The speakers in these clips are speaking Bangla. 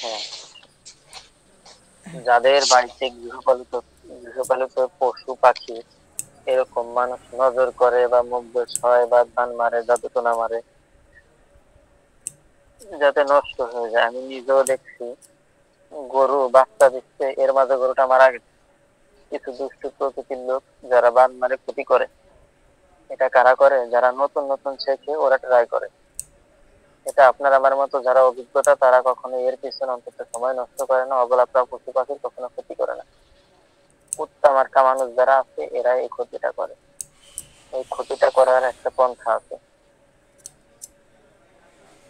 হ্যাঁ, যাদের বাড়িতে গৃহপালিত পশু পাখি এরকম মানুষ নজর করে বা মুগ্ধ হয় বা ধান মারে জাদুটোনা মারে যাতে নষ্ট হয়ে যায়। আমি নিজেও দেখছি গরু বাচ্চা দিচ্ছে, এর মাঝে গরুটা মারা গেছে। কিছু দুষ্ট প্রকৃতির লোক যারা বান মারে ক্ষতি করে। এটা কারা করে? যারা নতুন নতুন শেখে ওরা ট্রাই করে। এটা আপনার আমার মতো যারা অভিজ্ঞতা তারা কখনো এর পিছনে অন্তত সময় নষ্ট করে না, অবলা পশু পাখির কখনো ক্ষতি করে না। কুত্তা মার্কা মানুষ যারা আছে এরা এই ক্ষতিটা করে। এই ক্ষতিটা করার একটা পন্থা আছে।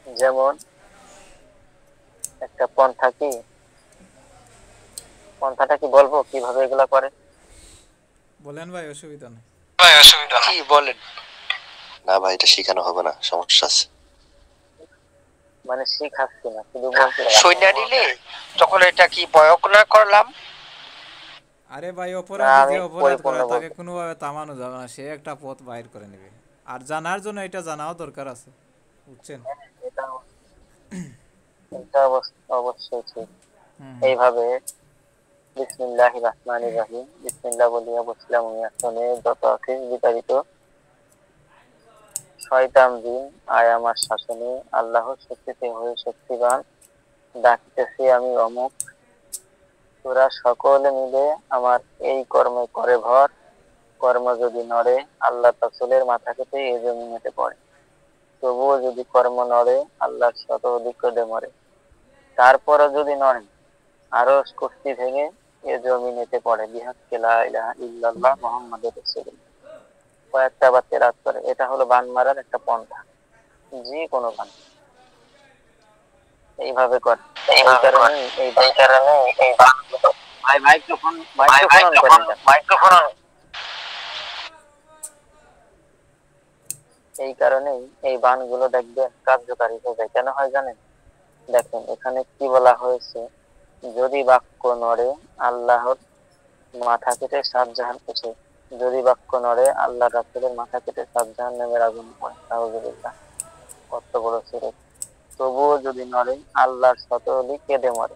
যেমন একটা পন্থা কি, পন্থাটা কি বলবো কিভাবে এগুলা করে? বলেন ভাই, অসুবিধা নেই। ভাই অসুবিধা কি বলেন? না ভাই, এটা শেখানো হবে না, সমস্যা আছে। মানে শিখাচ্ছি না, শুধু বলতে সইনা নিলে তখন এটা কি প্রয়োগ না করলাম? আরে ভাই, না, অপরাধী আমি যে অপরাধ করে পরিপূর্ণ তাকে বলতে কোনোভাবে থামানো যাবে না, সে একটা পথ বাইর করে নেবে। আর জানার জন্য এটা জানাও দরকার আছে, বুঝছেন? এটা এটা অবশ্যই ঠিক। হুম। এইভাবে বিসমিল্লাহির রহমানির রহিম, বিসমিল্লাহ বলিয়া বসলাম আমি আসনে, যত আছিস বিতাড়িত শয়তান জিন আয় আমার শাসনে, আল্লাহর শক্তিতে হয়ে শক্তিবান, ডাকিতেছি আমি অমুক, তোরা সকলে মিলে আমার এই কর্মে করে ভর, কর্ম যদি নড়ে আল্লাহ রাসূলের মাথা কেটে এ জমিনেতে পড়ে, তবুও যদি কর্ম নড়ে আল্লাহর শত অধিক্যদে মরে, তারপরও যদি নড়ে আরো কুস্তি ভেঙে এ জমিনেতে পড়ে, বিহাক্কে লা ইলাহা ইল্লাল্লাহ মুহাম্মাদুর রাসূলুল্লাহ। কয়েকটা আবার তেলাওয়াত করে। এটা হলো বান মারার একটা পন্থা। যে কোনো বান এইভাবে করে। এই এইভাবে করে। কারণে এই এই কারণে এই বানগুলো, ভাই মাইক্রোফোন ভাই মাইক্রোফোন অন করেন মাইক্রোফোন কেন? মাইক্রোফোন। এই কারণেই এই বানগুলো দেখবেন কার্যকারী হয়ে যায়। কেন হয় জানেন? দেখেন এখানে কি বলা হয়েছে, যদি বাক্য নড়ে আল্লাহর মাথা কেটে সাত জাহান কেটে, যদি বাক্য নড়ে আল্লাহ রাসূলের মাথা কেটে সাত জাহান্নামের আগুন পড়ে। নাউযুবিল্লাহ। কত বড় শিরক! তবুও যদি নড়ে আল্লাহর শত অলি কেঁদে মরে।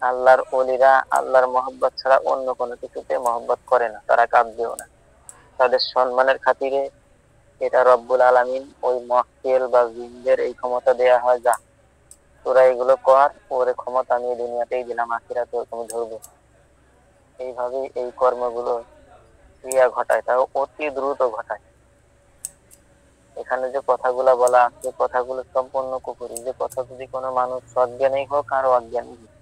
আল্লাহর অলিরা আল্লাহর মহব্বত ছাড়া অন্য কোনো কিছুতে মহব্বত করে না, তারা কাঁদবেও না। তাদের সম্মানের খাতিরে এটা রব্বুল আলামিন ওই মক্কেল বা জিনদের এই ক্ষমতা দেয়া হয়, যা তোরা এগুলো কর, ওরে ক্ষমতা আমি এই দুনিয়াতেই দিলাম, আখিরাতে তুমি ধরবো। এইভাবে এই কর্মগুলো ক্রিয়া ঘটায়, তাও অতি দ্রুত ঘটায়। এখানে যে কথাগুলা বলা আছে কথাগুলো সম্পূর্ণ কুফরি। যে কথা যদি কোনো মানুষ সজ্ঞানী হোক আর অজ্ঞানী হোক,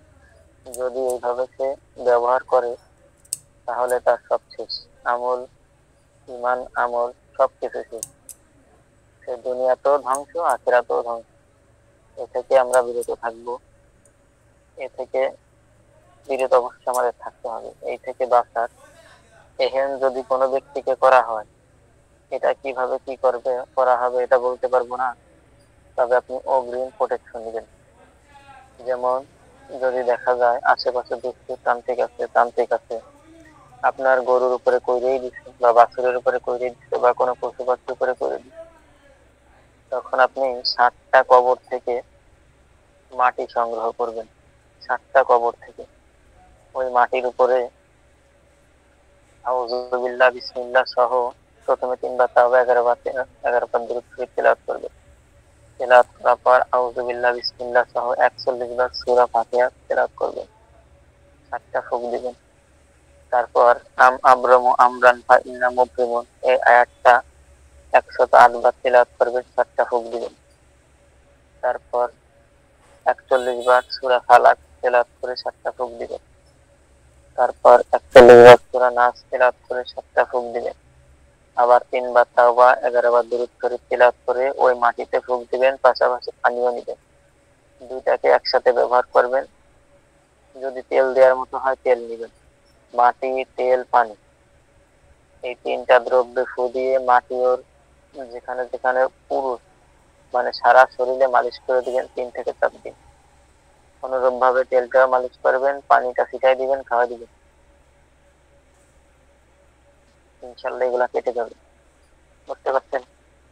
যদি এইভাবে সে ব্যবহার করে তাহলে তার সব শেষ। আমল, ইমান, আমল সবকিছু শেষ। সে দুনিয়াতেও ধ্বংস, আখিরাতেও ধ্বংস। এ থেকে আমরা বিরত থাকবো। এ থেকে বিরত অবশ্যই আমাদের থাকতে হবে। এই থেকে বাঁচার এহেন যদি কোনো ব্যক্তিকে করা হয়, এটা কিভাবে কি করবে করা হবে এটা বলতে পারবো না, তবে আপনি অগ্রিম প্রোটেকশন নেবেন। যেমন যদি দেখা যায় আশেপাশে দুষ্ট তান্ত্রিক আছে, আপনার গরুর উপরে কইরেই দিচ্ছে বা বাছুরের উপরে কইরেই দিচ্ছে বা কোনো পশু পাখির উপরে করে দিচ্ছে, তখন আপনি 7টা কবর থেকে মাটি সংগ্রহ করবেন। 7টা কবর থেকে ওই মাটির উপরে আউযুবিল্লাহ বিসমিল্লাহ সহ প্রথমে 3 বার তাওবা, 11 বার 11 বার দুরূদ শরীফ তেলাওয়াত করবেন। তেলাওয়াত করার পর আউযুবিল্লাহ বিসমিল্লাহ সহ 41 বার সূরা ফাতিহা তেলাওয়াত করবেন। 7টা ফুঁক দিবেন। তারপর আব্রামু আমরান ফা ইন্না মুবরিমুন এই আয়াতটা 108 বার তেলাওয়াত করবেন, 7টা ফুঁক দিবেন। তারপর 41 বার সূরা ফালাক তেলাওয়াত করে 7টা ফুঁক দিবেন। তারপর 41 বার সূরা নাস তেলাওয়াত করে 7টা ফুঁক দিবেন। আবার 3 বার তাওবা, 11 বার দুরূদ শরীফ তেলাওয়াত করে ওই মাটিতে ফুঁক দিবেন, পাশাপাশি পানিও নিবেন। দুইটাকে একসাথে ব্যবহার করবেন। যদি তেল দেওয়ার মতো হয় তেল নিবেন। মাটি, তেল, পানি এই 3টা দ্রব্যে ফু দিয়ে মাটি ওর যেখানে যেখানে পুরু মানে সারা শরীরে মালিশ করে দিবেন 3 থেকে 4 দিন। অনুরূপ ভাবে তেলটাও মালিশ করবেন, পানিটা ছিটাই দিবেন, খাওয়া দিবেন। ইনশাল্লাহ এগুলা কেটে যাবে। বুঝতে পারছেন?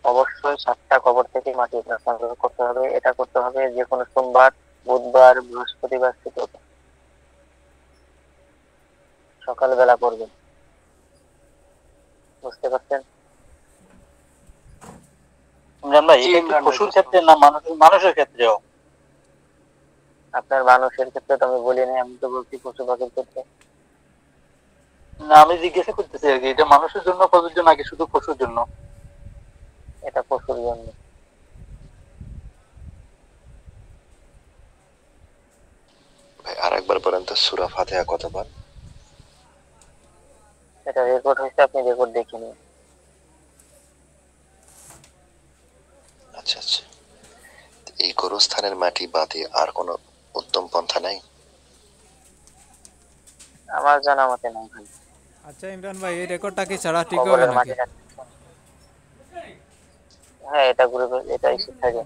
অবশ্যই 7টা কবর থেকে মাটি সংগ্রহ করতে হবে। এটা করতে হবে যে কোনো সোমবার বুধবার, বৃহস্পতিবার, শুক্রবার সকালবেলা করবেন। বুঝতে পারছেন? ইমরান ভাই, এটা কি পশুর ক্ষেত্রে না মানুষের ক্ষেত্রেও? আপনার মানুষের ক্ষেত্রে তো আমি বলি নাই, আমি তো বলছি পশু পাখির ক্ষেত্রে। না, আমি জিজ্ঞাসা করতেছি আর কি, এটা মানুষের জন্য প্রযোজ্য নাকি শুধু পশুর জন্য? এটা পশুর জন্য। ভাই আরেকবার বলেন তো সূরা ফাতিহা কতবার? এটা রেকর্ড হয়েছে, আপনি রেকর্ড দেখে নিন। আচ্ছা আচ্ছা। এই গোরস্থানের মাটি বাদে আর কোনো উত্তম পন্থা নাই? আমার জানা মতে নাই ভাই। আচ্ছা ইমরান ভাই, এই রেকর্ডটা কি ছাড়া ঠিক হবে কবরের নাকি? মাটি রাখতে। হ্যাঁ, এটা গ্রুপে, এটা ইসে থাকে,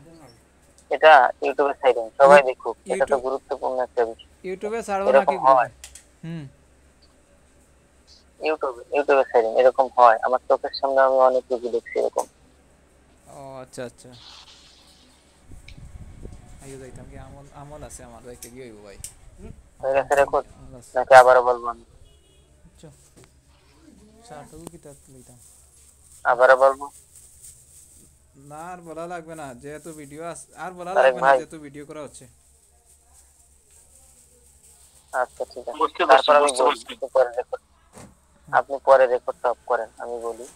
এটা ইউটিউবে ছাইড়েন, সবাই দেখুক, এটা তো ইউটিউব গুরুত্বপূর্ণ একটা বিষয়। ইউটিউবে ছাড়বো নাকি এরকম গ্রুপে? হয়, হুম। ইউটিউবে ছাইড়েন, এরকম হয়, আমার চোখের সামনে আমি অনেক কিছু দেখছি এরকম। ও আচ্ছা আচ্ছা। আইও যাইতাম কি, আমল আমল আছে আমার, যাইতে কি হইব ভাই? হয়ে গেছে রেকর্ড, আমল আছে। নাকি আবারও বলবো আমি? আচ্ছা, চাটুকু কি তার লইতাম? আবারও বলবো? না আর বলা লাগবে না, যেহেতু ভিডিও আর বলা তারেক লাগবে না, ভাই, যেহেতু ভিডিও করা হচ্ছে। আচ্ছা ঠিক আছে, বুঝতে পারছি, তারপর আমি বুঝতে বলি, পারছি। আপনি পরে রেকর্ড, আপনি পরে রেকর্ডটা অফ করেন, আমি বলি।